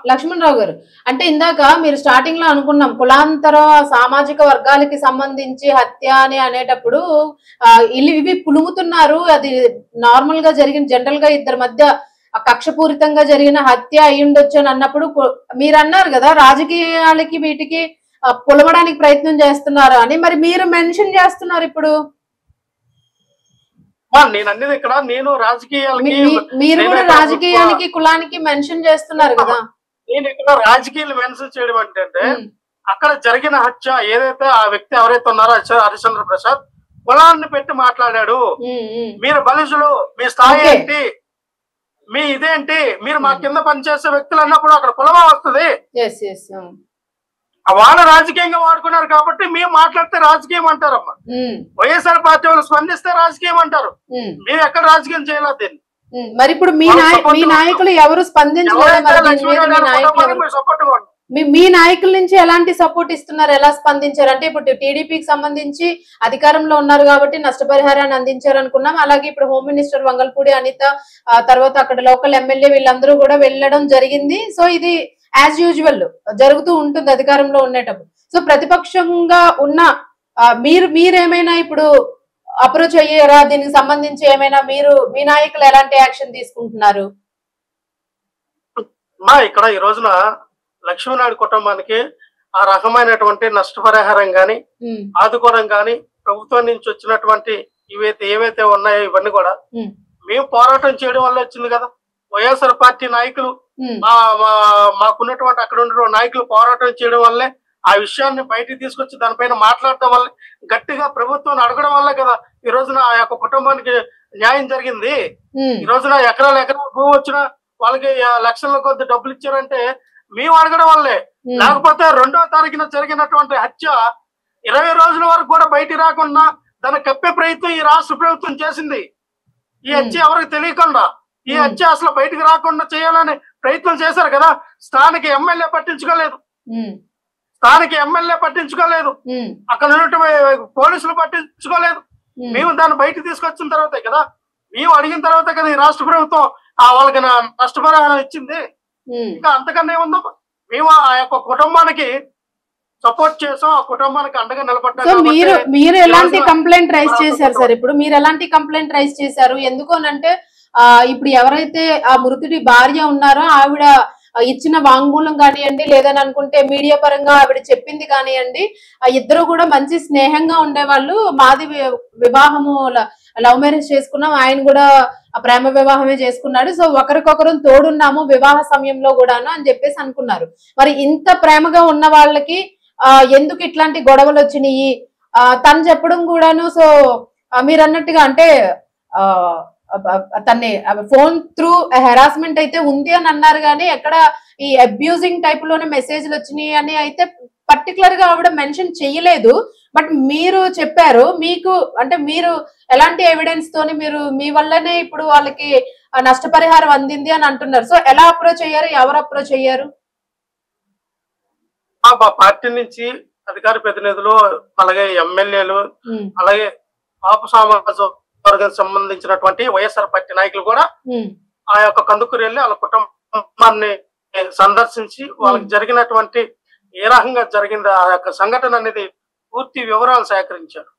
లక్ష్మణరావు గారు, అంటే ఇందాక మీరు స్టార్టింగ్ లో అనుకున్నాం కులాంతర సామాజిక వర్గాలకి సంబంధించి హత్య అని అనేటప్పుడు ఇవి పులుముతున్నారు, అది నార్మల్ గా జరిగిన జనరల్ గా ఇద్దరి మధ్య కక్షపూరితంగా జరిగిన హత్య అయి ఉండొచ్చు అని అన్నప్పుడు మీరు అన్నారు కదా రాజకీయాలకి వీటికి పులమడానికి ప్రయత్నం చేస్తున్నారు అని, మరి మీరు మెన్షన్ చేస్తున్నారు ఇప్పుడు. నేను అనేది ఇక్కడ నేను రాజకీయాలకి మీరు కూడా రాజకీయానికి కులానికి మెన్షన్ చేస్తున్నారు కదా. నేను ఇక్కడ రాజకీయాలు మెన్షన్ చేయడం అంటే అక్కడ జరిగిన హత్య ఏదైతే ఆ వ్యక్తి ఎవరైతే ఉన్నారో హరిశ్చంద్ర ప్రసాద్ కులాన్ని పెట్టి మాట్లాడాడు. మీరు బలిజులు, మీ స్థాయి ఏంటి, మీ ఇదేంటి, మీరు మా కింద పనిచేసే వ్యక్తులు అన్నప్పుడు అక్కడ కులమా వస్తుంది. వాళ్ళు రాజకీయంగా వాడుకున్నారు కాబట్టి మేము మాట్లాడితే రాజకీయం అంటారమ్మా. వైఎస్ఆర్ పార్టీ వాళ్ళు స్పందిస్తే రాజకీయం అంటారు. మేము ఎక్కడ రాజకీయం చేయలేదు దీన్ని. మరి ఇప్పుడు మీ నాయకులు ఎవరు స్పందించలేదు, మీ నాయకుల నుంచి ఎలాంటి సపోర్ట్ ఇస్తున్నారు, ఎలా స్పందించారు? అంటే ఇప్పుడు టీడీపీకి సంబంధించి అధికారంలో ఉన్నారు కాబట్టి నష్టపరిహారాన్ని అందించారు అనుకున్నాం. అలాగే ఇప్పుడు హోమ్ మినిస్టర్ వంగల్పూడి అనిత, తర్వాత అక్కడ లోకల్ ఎమ్మెల్యే వీళ్ళందరూ కూడా వెళ్ళడం జరిగింది. సో ఇది యాజ్ యూజువల్ జరుగుతూ ఉంటుంది అధికారంలో ఉండేటప్పుడు. సో ప్రతిపక్షంగా ఉన్న మీరేమైనా ఇప్పుడు అప్రోచ్ అయ్యారా దీనికి సంబంధించి? ఏమైనా మీ నాయకులు ఎలాంటి యాక్షన్ తీసుకుంటున్నారు? ఇక్కడ ఈ రోజున లక్ష్మీనాయుడు కుటుంబానికి ఆ రకమైనటువంటి నష్టపరిహారం గాని ఆదుకోవడం గాని ప్రభుత్వం నుంచి వచ్చినటువంటి ఏవైతే ఉన్నాయో ఇవన్నీ కూడా మేము పోరాటం చేయడం వల్ల వచ్చింది కదా. వైఎస్ఆర్ పార్టీ నాయకులు మాకున్నటువంటి అక్కడ ఉన్న నాయకులు పోరాటం చేయడం వల్లే ఆ విషయాన్ని బయటికి తీసుకొచ్చి దానిపైన మాట్లాడటం వల్ల గట్టిగా ప్రభుత్వాన్ని అడగడం వల్ల కదా ఈ రోజున ఆ యొక్క కుటుంబానికి న్యాయం జరిగింది. ఈ రోజున ఎకరాల భూమి వచ్చిన వాళ్ళకి లక్షల కొద్ది డబ్బులు ఇచ్చారంటే మేము అడగడం వల్లే. లేకపోతే 2వ తారీఖున జరిగినటువంటి హత్య 20 రోజుల వరకు కూడా బయటికి రాకుండా దాన్ని కప్పే ప్రయత్నం ఈ రాష్ట్ర ప్రభుత్వం చేసింది. ఈ హత్య ఎవరికి తెలియకుండా, ఈ హత్య అసలు బయటికి రాకుండా చేయాలని ప్రయత్నం చేశారు కదా. స్థానిక ఎమ్మెల్యే పట్టించుకోలేదు, అక్కడ ఉన్నటువంటి పోలీసులు పట్టించుకోలేదు. మేము దాన్ని బయటకు తీసుకొచ్చిన తర్వాతే కదా, మేము అడిగిన తర్వాత కదా ఈ రాష్ట్ర ప్రభుత్వం వాళ్ళకి నష్టపరిహారం ఇచ్చింది. ఇంకా అంతకన్నా ఏముందో, మేము ఆ యొక్క కుటుంబానికి సపోర్ట్ చేసాం, ఆ కుటుంబానికి అండగా నిలబడ్డాం. మీరు ఎలాంటి కంప్లైంట్ రైజ్ చేశారు సార్? ఇప్పుడు మీరు ఎలాంటి కంప్లైంట్ రైజ్ చేశారు? ఎందుకు అనంటే ఇప్పుడు ఎవరైతే ఆ మృతుడి భార్య ఉన్నారో ఆవిడ ఇచ్చిన వాంగ్మూలం కానివ్వండి, లేదని అనుకుంటే మీడియా పరంగా ఆవిడ చెప్పింది కానివ్వండి, ఆ ఇద్దరు కూడా మంచి స్నేహంగా ఉండేవాళ్ళు. మాది వివాహము లవ్ మ్యారేజ్ చేసుకున్నాం, ఆయన కూడా ప్రేమ వివాహమే చేసుకున్నాడు. సో ఒకరికొకరు తోడున్నాము వివాహ సమయంలో కూడాను అని చెప్పేసి అనుకున్నారు. మరి ఇంత ప్రేమగా ఉన్న వాళ్ళకి ఎందుకు ఇట్లాంటి గొడవలు వచ్చినాయి తను చెప్పడం కూడాను? సో మీరు అన్నట్టుగా అంటే తన్ని ఫోన్ త్రూ హెరాస్మెంట్ అయితే ఉంది అని అన్నారు, కానీ ఎక్కడ ఈ అబ్యూజింగ్ టైప్ లోనే మెసేజ్లు వచ్చినాయి అని అయితే పర్టికులర్ గా ఆవిడ మెన్షన్ చేయలేదు. బట్ మీరు చెప్పారు, మీకు అంటే మీరు ఎలాంటి ఎవిడెన్స్ తోని మీరు మీ వల్లనే ఇప్పుడు వాళ్ళకి నష్టపరిహారం అందింది అని అంటున్నారు. సో ఎలా అప్రోచ్ అయ్యారు, ఎవరు అప్రోచ్ అయ్యారు? మా పార్టీ నుంచి అధికార ప్రతినిధులు, అలాగే ఎమ్మెల్యేలు, అలాగే పాప సమాజ వర్గానికి సంబంధించినటువంటి వైఎస్ఆర్ పార్టీ నాయకులు కూడా ఆ యొక్క కందుకూరు వెళ్ళి వాళ్ళ కుటుంబాన్ని సందర్శించి వాళ్ళకి జరిగినటువంటి ఏ రకంగా జరిగింది ఆ యొక్క సంఘటన అనేది పూర్తి వివరాలు సేకరించారు.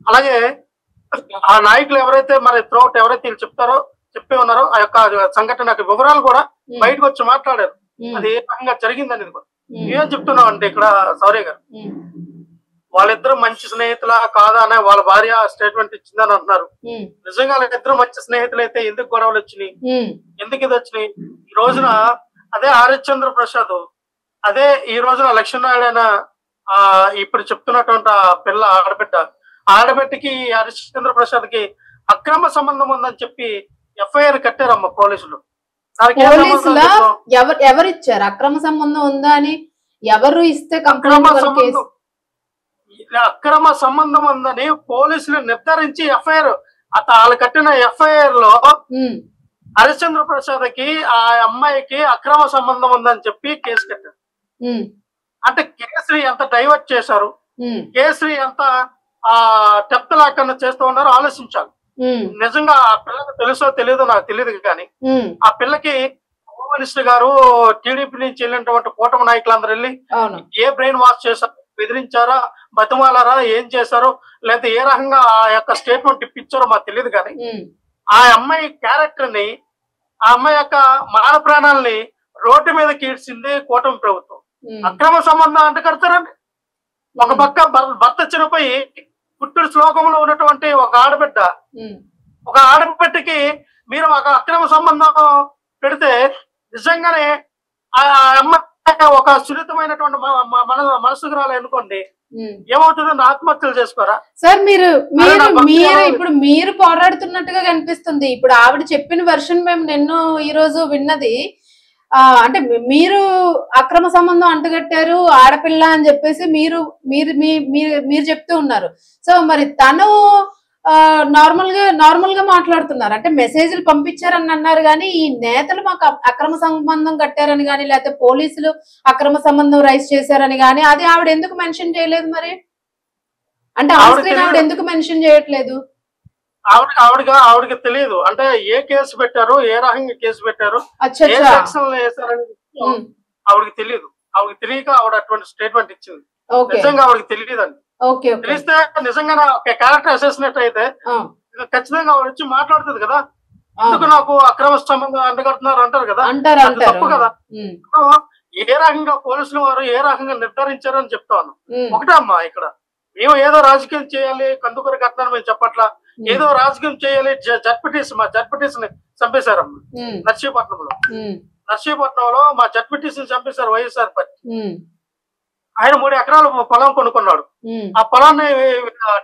అలాగే ఆ నాయకులు ఎవరైతే మరి త్రూఅవుట్ ఎవరైతే చెప్పి ఉన్నారో ఆ యొక్క సంఘటన వివరాలు కూడా బయటకు వచ్చి మాట్లాడారు. అది ఏ రకంగా జరిగింది అనేది కూడా ఏం చెప్తున్నాం అంటే ఇక్కడ సౌర్య గారు వాళ్ళిద్దరూ మంచి స్నేహితులా కాదా అనే వాళ్ళ భార్య స్టేట్మెంట్ ఇచ్చిందని అంటున్నారు. నిజంగా వాళ్ళిద్దరూ మంచి స్నేహితులు అయితే ఎందుకు గొడవలు వచ్చినాయి, ఎందుకు ఇది వచ్చినాయి? ఈ రోజున అదే హరిశ్చంద్ర ప్రసాద్, అదే ఈ రోజున లక్ష్మీనాయుడు అయిన ఇప్పుడు చెప్తున్నటువంటి ఆ పిల్ల ఆడబిడ్డకి హరిశ్చంద్ర ప్రసాద్ కి అక్రమ సంబంధం ఉందని చెప్పి ఎఫ్ఐఆర్ కట్టారమ్మ పోలీసులు. ఎవరు ఇచ్చారు అక్రమ సంబంధం ఉందా అని? ఎవరు ఇస్తే అక్రమ సంబంధం ఉందని పోలీసులు నిర్ధారించి ఎఫ్ఐఆర్ వాళ్ళు కట్టిన ఎఫ్ఐఆర్ లో హరిశ్చంద్ర ప్రసాద్ కి ఆ అమ్మాయికి అక్రమ సంబంధం ఉందని చెప్పి కేసు కట్టారు. అంటే కేసుని ఎంత డైవర్ట్ చేశారు, కేసుని ఎంత డెప్త్ లాక్కన్నా చేస్తూ ఉన్నారో ఆలోచించాలి. నిజంగా ఆ పిల్లకి తెలుసో తెలియదో నాకు తెలియదు, కానీ ఆ పిల్లకి హోమ్ మినిస్టర్ గారు టీడీపీ నుంచి వెళ్ళినటువంటి కూటమి నాయకులందరూ వెళ్ళి ఏ బ్రెయిన్ వాష్ చేశారు, బెదిరించారా, బతిమాలారా, ఏం చేశారో, లేకపోతే ఏ రకంగా ఆ యొక్క స్టేట్మెంట్ ఇప్పించారో మాకు తెలియదు. కానీ ఆ అమ్మాయి క్యారెక్టర్ ని, ఆ అమ్మాయి యొక్క మాన ప్రాణాలని రోడ్డు మీద కీడ్చింది కూటమి ప్రభుత్వం. అక్రమ సంబంధం అంటగడతారండి. ఒక పక్క భర్త చనిపోయి పుట్టుడు శ్లోకంలో ఉన్నటువంటి ఒక ఆడబిడ్డకి మీరు ఒక అక్రమ సంబంధం పెడితే నిజంగానే ఆ అమ్మాయి ఒక సున్నితమైనటువంటి మనసుకు రాలనుకోండి, ఏమవుతుందో ఆత్మహత్యలు చేసుకోరా సార్? మీరు ఇప్పుడు మీరు పోరాడుతున్నట్టుగా కనిపిస్తుంది. ఇప్పుడు ఆవిడ చెప్పిన వెర్షన్ మేము నిన్ను ఈ రోజు విన్నది, అంటే మీరు అక్రమ సంబంధం అంటగట్టారు ఆడపిల్ల అని చెప్పేసి మీరు చెప్తూ ఉన్నారు. సో మరి తను నార్మల్ గా మాట్లాడుతున్నారు. అంటే మెసేజ్లు పంపించారని అన్నారు, కానీ ఈ నేతలు మాకు అక్రమ సంబంధం కట్టారని కానీ, లేకపోతే పోలీసులు అక్రమ సంబంధం రైజ్ చేశారని కానీ, అది ఆవిడ ఎందుకు మెన్షన్ చేయలేదు? మరి అంటే ఆవిడ ఎందుకు మెన్షన్ చేయట్లేదు? ఆవిడకి తెలియదు. అంటే ఏ కేసు పెట్టారు, ఏ రకంగా కేసు పెట్టారు, ఏ సెక్షన్ వేశారని ఆవిడకి తెలియదు. ఆవిడకి తెలియక ఆవిడ అటువంటి స్టేట్మెంట్ ఇచ్చింది. నిజంగా ఆవిడకి తెలియదండి. తెలిస్తే నిజంగా క్యారెక్టర్ అసెస్మెంట్ అయితే ఖచ్చితంగా ఆవిడ వచ్చి మాట్లాడుతుంది కదా, ఎందుకు నాకు అక్రమ సంబంధం అంటగడుతున్నారు అంటారు కదా, తప్పు కదా. ఏ రకంగా పోలీసులు వారు ఏ రకంగా నిర్ధారించారు అని చెప్తాను. ఒకటే అమ్మా, ఇక్కడ మేము ఏదో రాజకీయం చేయాలి, కందుకూరి కట్నాన్ని మేము చెప్పట్లా, ఏదో రాజకీయం చేయాలి. మా జడ్పీటీస్ ని చంపేశారమ్మా నర్సీపట్నంలో మా జడ్పీటీస్ ని చంపేశారు వైఎస్ఆర్ పార్టీ. ఆయన 3 ఎకరాలు పొలం కొనుక్కున్నాడు. ఆ పొలాన్ని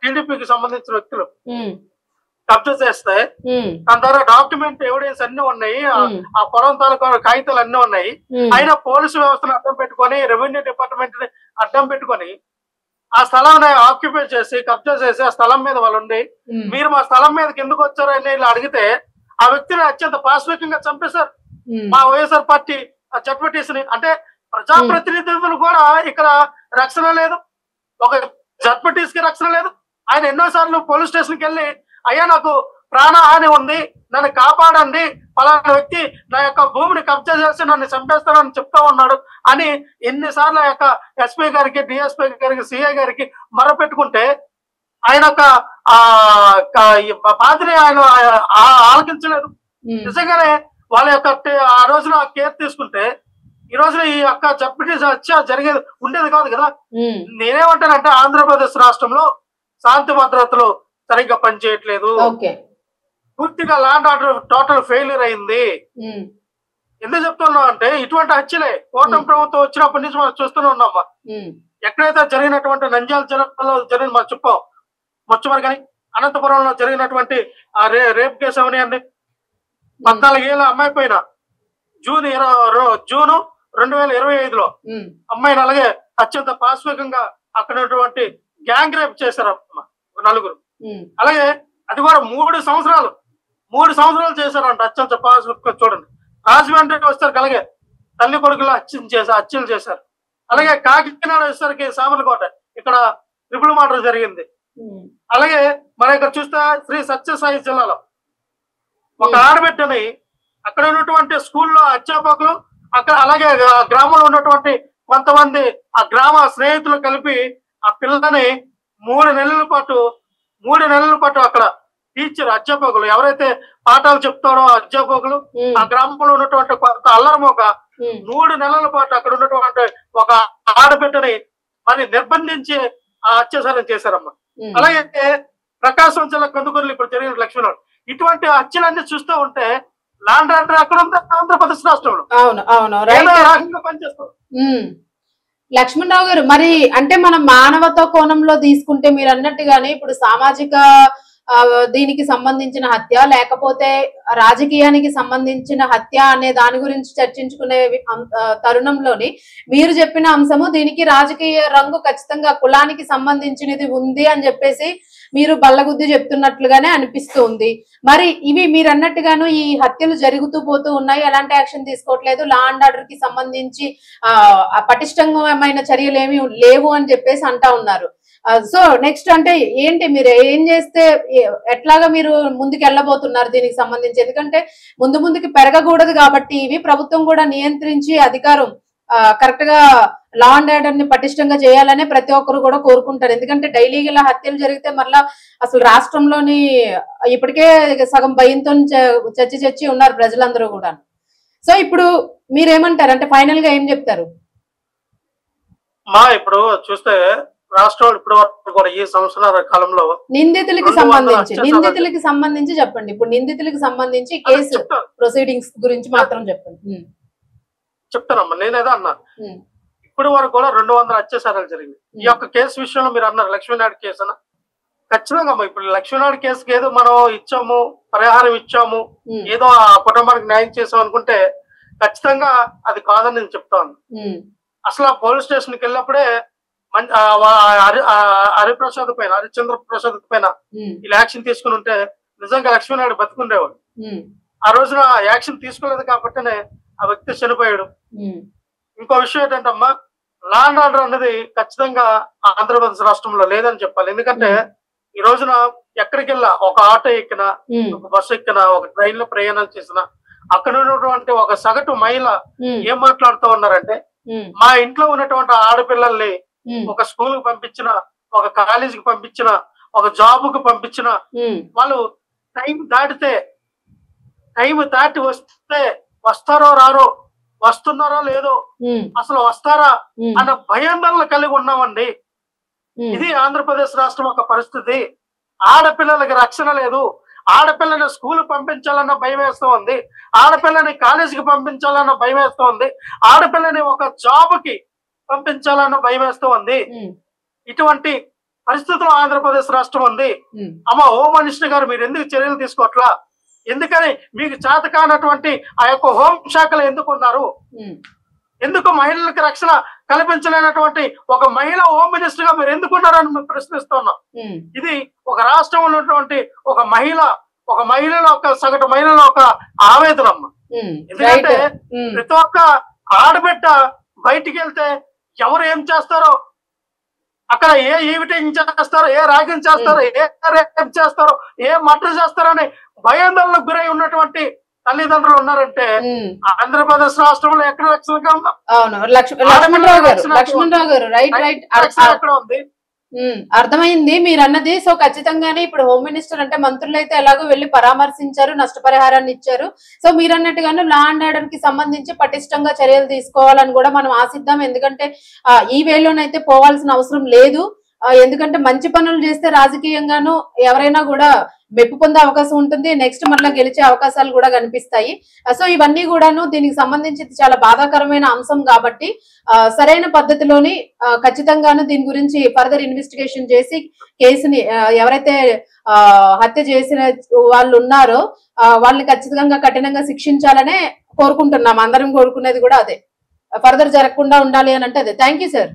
టీడీపీకి సంబంధించిన వ్యక్తులు కబ్జా చేస్తే దాని ద్వారా డాక్యుమెంట్ ఎవిడెన్స్ అన్ని ఉన్నాయి, ఆ పొలం తాలూకా కాగితాలు అన్ని ఉన్నాయి. ఆయన పోలీసు వ్యవస్థను అడ్డం పెట్టుకొని, రెవెన్యూ డిపార్ట్మెంట్ ని అడ్డం పెట్టుకొని ఆ స్థలాన్ని ఆక్యుపై చేసి కబ్జా చేసి ఆ స్థలం మీద వాళ్ళు ఉండి, మీరు మా స్థలం మీదకి ఎందుకు వచ్చారని అడిగితే ఆ వ్యక్తిని అత్యంత పాశవికంగా చంపేశారు మా వైఎస్ఆర్ పార్టీ జడ్పీటీస్ ని. అంటే ప్రజాప్రతినిధులు కూడా ఇక్కడ రక్షణ లేదు, ఒక జడ్పీటీస్ కి రక్షణ లేదు. ఆయన ఎన్నోసార్లు పోలీస్ స్టేషన్కి వెళ్ళి, అయ్యా నాకు ప్రాణహాని ఉంది, నన్ను కాపాడండి, పలానా వ్యక్తి నా యొక్క భూమిని కబ్జా చేసి నన్ను చంపేస్తానని చెప్తా ఉన్నాడు అని ఎన్నిసార్లు ఆ యొక్క ఎస్పీ గారికి, డిఎస్పీ గారికి, సిఐ గారికి మొరపెట్టుకుంటే ఆయన బాధ్యత ఆయన ఆలకించలేదు. నిజంగానే వాళ్ళ యొక్క ఆ రోజున కేర్ తీసుకుంటే ఈ రోజున ఈ యొక్క జడ్పీటీస్ జరిగేది ఉండేది కాదు కదా. నేనేమంటానంటే ఆంధ్రప్రదేశ్ రాష్ట్రంలో శాంతి భద్రతలు సరిగ్గా పనిచేయట్లేదు, పూర్తిగా ల్యాండ్ ఆర్డర్ టోటల్ ఫెయిల్యూర్ అయింది. ఎందుకు చెప్తున్నా అంటే ఇటువంటి హత్యలే కూటమి ప్రభుత్వం వచ్చినప్పటి నుంచి మనం చూస్తూనే ఉన్నామా. ఎక్కడైతే జరిగినటువంటి నంద్యాల జిల్లాలో జరిగిన మనం చెప్పాం, మొచ్చమరి కానీ అనంతపురంలో జరిగినటువంటి ఆ రేప్ కేసు అవనియండి, 14 ఏళ్ళ అమ్మాయి పైన జూన్ 2025లో అమ్మాయిని అలాగే అత్యంత పాశవికంగా అక్కడ ఉన్నటువంటి గ్యాంగ్ రేప్ చేశారు 4. అలాగే అది కూడా 3 సంవత్సరాలు చేశారంట అత్యంత పాశవికంగా. చూడండి, రాజమండ్రి వస్తారు అలాగే తల్లి కొడుకులు హత్యలు చేశారు. అలాగే కాకినాడ వచ్చేసరికి సామర్లకోట ఇక్కడ ట్రిపుల్ మర్డర్ జరిగింది. అలాగే మన ఇక్కడ చూస్తే శ్రీ సత్యసాయి జిల్లాలో ఒక ఆడబిడ్డని అక్కడ ఉన్నటువంటి స్కూల్లో అధ్యాపకులు, అక్కడ అలాగే గ్రామంలో ఉన్నటువంటి కొంతమంది ఆ గ్రామ స్నేహితులు కలిపి ఆ పిల్లని 3 నెలల పాటు అక్కడ టీచర్ అధ్యాపకులు ఎవరైతే పాఠాలు చెప్తారో అధ్యాపకులు ఆ గ్రామంలో ఉన్నటువంటి కొంత అల్లరమొక 3 నెలల పాటు అక్కడ ఉన్నటువంటి ఒక ఆడబిడ్డని మరి నిర్బంధించి ఆ అత్యాచారం చేశారమ్మా. అలాగే ప్రకాశం జిల్లా కందుకూరులో ఇప్పుడు జరిగిన లక్ష్మణరావు, ఇటువంటి హత్యలన్నీ చూస్తూ ఉంటే ల్యాండ్ ఆర్డర్ అక్కడ ఉంది ఆంధ్రప్రదేశ్ రాష్ట్రంలో. పనిచేస్తాం. లక్ష్మణరావు గారు, మరి అంటే మనం మానవతా కోణంలో తీసుకుంటే మీరు అన్నట్టుగానే ఇప్పుడు సామాజిక దీనికి సంబంధించిన హత్య లేకపోతే రాజకీయానికి సంబంధించిన హత్య అనే దాని గురించి చర్చించుకునే తరుణంలోని మీరు చెప్పిన అంశము దీనికి రాజకీయ రంగు ఖచ్చితంగా కులానికి సంబంధించినది ఉంది అని చెప్పేసి మీరు బల్లగుద్ది చెప్తున్నట్లుగానే అనిపిస్తుంది. మరి ఇవి మీరు అన్నట్టుగాను ఈ హత్యలు జరుగుతూ పోతూ ఉన్నాయి, ఎలాంటి యాక్షన్ తీసుకోవట్లేదు, లా అండ్ ఆర్డర్ కి సంబంధించి పటిష్టమైన చర్యలు ఏమి లేవు అని చెప్పేసి అంటా ఉన్నారు. సో నెక్స్ట్ అంటే ఏంటి, మీరు ఏం చేస్తే ఎట్లాగా మీరు ముందుకు వెళ్ళబోతున్నారు దీనికి సంబంధించి? ఎందుకంటే ముందుకి పెరగకూడదు కాబట్టి ఇవి ప్రభుత్వం కూడా నియంత్రించి అధికారం కరెక్ట్ గా లా అండ్ ఆర్డర్ ని పటిష్టంగా చేయాలనే ప్రతి ఒక్కరు కూడా కోరుకుంటారు. ఎందుకంటే డైలీ ఇలా హత్యలు జరిగితే మళ్ళా అసలు రాష్ట్రంలోని ఇప్పటికే సగం భయంతో చచ్చి ఉన్నారు ప్రజలందరూ కూడా. సో ఇప్పుడు మీరేమంటారు, అంటే ఫైనల్ గా ఏం చెప్తారు? ఇప్పుడు చూస్తే రాష్ట్రం ఇప్పుడు వరకు కూడా ఈ సంవత్సరాల కాలంలో నిందితులకి సంబంధించి చెప్పండి. ఇప్పుడు నిందితులకి సంబంధించి కేసు ప్రొసీడింగ్స్ గురించి మాత్రం చెప్పండి. చెప్తానమ్మా, నేనేదో అన్నా. ఇప్పుడు వరకు కూడా 200 అత్యాచారాలు జరిగింది. ఈ యొక్క కేసు విషయంలో మీరు అన్నారు లక్ష్మీనాయుడు కేసు అన్న, ఖచ్చితంగా అమ్మా ఇప్పుడు లక్ష్మీనాయుడు కేసుకి ఏదో మనం ఇచ్చాము, పరిహారం ఇచ్చాము, ఏదో ఆ కుటుంబానికి న్యాయం చేసాం అనుకుంటే ఖచ్చితంగా అది కాదని నేను చెప్తాను. అసలు ఆ పోలీస్ స్టేషన్కి వెళ్ళినప్పుడే హరిప్రసాద్ పైన, హరిశ్చంద్ర ప్రసాద్ పైన ఇలా యాక్షన్ తీసుకుని ఉంటే నిజంగా లక్ష్మీనాయుడు బతుకుండేవాడు. ఆ రోజున యాక్షన్ తీసుకోలేదు కాబట్టినే ఆ వ్యక్తి చనిపోయాడు. ఇంకో విషయం ఏంటంటమ్మా, లా అండ్ ఆర్డర్ అనేది ఖచ్చితంగా ఆంధ్రప్రదేశ్ రాష్ట్రంలో లేదని చెప్పాలి. ఎందుకంటే ఈ రోజున ఎక్కడికి వెళ్ళా, ఒక ఆటో ఎక్కినా, ఒక బస్సు ఎక్కినా, ఒక ట్రైన్ లో ప్రయాణాలు చేసినా అక్కడ ఉన్నటువంటి ఒక సగటు మహిళ ఏం మాట్లాడుతూ ఉన్నారంటే, మా ఇంట్లో ఉన్నటువంటి ఆడపిల్లల్ని ఒక స్కూల్ కి పంపించిన, ఒక కాలేజీకి పంపించిన, ఒక జాబ్ కు పంపించిన వాళ్ళు టైం దాటి వస్తే వస్తారో రారో, వస్తున్నారో లేదో, అసలు వస్తారా అన్న భయాందోళన కలిగి ఉన్నామండి. ఇది ఆంధ్రప్రదేశ్ రాష్ట్రం యొక్క పరిస్థితి. ఆడపిల్లలకి రక్షణ లేదు. ఆడపిల్లని స్కూల్ పంపించాలన్న భయం వేస్తూ ఉంది, ఆడపిల్లని కాలేజీకి పంపించాలన్న భయం వేస్తూ ఉంది, ఆడపిల్లని ఒక జాబ్ కి పంపించాలన్న భయం వేస్తూ ఉంది. ఇటువంటి పరిస్థితుల్లో ఆంధ్రప్రదేశ్ రాష్ట్రం ఉంది. అమ్మ హోమ్ మినిస్టర్ గారు మీరు ఎందుకు చర్యలు తీసుకోవట్లా? ఎందుకని మీకు చేత కానటువంటి ఆ యొక్క హోం శాఖలు ఎందుకున్నారు? ఎందుకు మహిళలకు రక్షణ కల్పించలేనటువంటి ఒక మహిళ హోమ్ మినిస్టర్ గా మీరు ఎందుకున్నారని మేము ప్రశ్నిస్తున్నాం. ఇది ఒక రాష్ట్రంలో ఉన్నటువంటి ఒక మహిళలో ఒక సగటు మహిళలో ఒక ఆవేదన అమ్మ. ఎందుకంటే ప్రతి ఒక్క ఆడబిడ్డ బయటికి వెళ్తే ఎవరు ఏం చేస్తారో, అక్కడ ఏ ఈవిటింగ్ చేస్తారో, ఏ ర్యాగింగ్ చేస్తారో, ఏ రేప్ చేస్తారో, ఏ మర్డర్ చేస్తారో అని భయాందోళనకు గురై ఉన్నటువంటి తల్లిదండ్రులు ఉన్నారంటే ఆంధ్రప్రదేశ్ రాష్ట్రంలో ఎక్కడ రక్షణగా ఉందా? లక్ష్మణరావు గారు ఎక్కడ ఉంది? అర్థమైంది మీరు అన్నది. సో ఖచ్చితంగానే ఇప్పుడు హోమ్ మినిస్టర్ అంటే మంత్రులు అయితే ఎలాగో వెళ్లి పరామర్శించారు, నష్టపరిహారాన్ని ఇచ్చారు. సో మీరు అన్నట్టుగానే లా అండ్ ఆర్డర్ కి సంబంధించి పటిష్టంగా చర్యలు తీసుకోవాలని కూడా మనం ఆశిద్దాం. ఎందుకంటే ఈ వేలోనైతే పోవాల్సిన అవసరం లేదు. ఎందుకంటే మంచి పనులు చేస్తే రాజకీయంగాను ఎవరైనా కూడా మెప్పు పొందే అవకాశం ఉంటుంది, నెక్స్ట్ మళ్ళీ గెలిచే అవకాశాలు కూడా కనిపిస్తాయి. సో ఇవన్నీ కూడాను దీనికి సంబంధించి చాలా బాధాకరమైన అంశం కాబట్టి సరైన పద్ధతిలోని ఖచ్చితంగాను దీని గురించి ఫర్దర్ ఇన్వెస్టిగేషన్ చేసి కేసుని ఎవరైతే హత్య చేసిన వాళ్ళు ఉన్నారో వాళ్ళని ఖచ్చితంగా కఠినంగా శిక్షించాలనే కోరుకుంటున్నాం. అందరం కోరుకునేది కూడా అదే, ఫర్దర్ జరగకుండా ఉండాలి అని అంటే అదే. Thank you sir.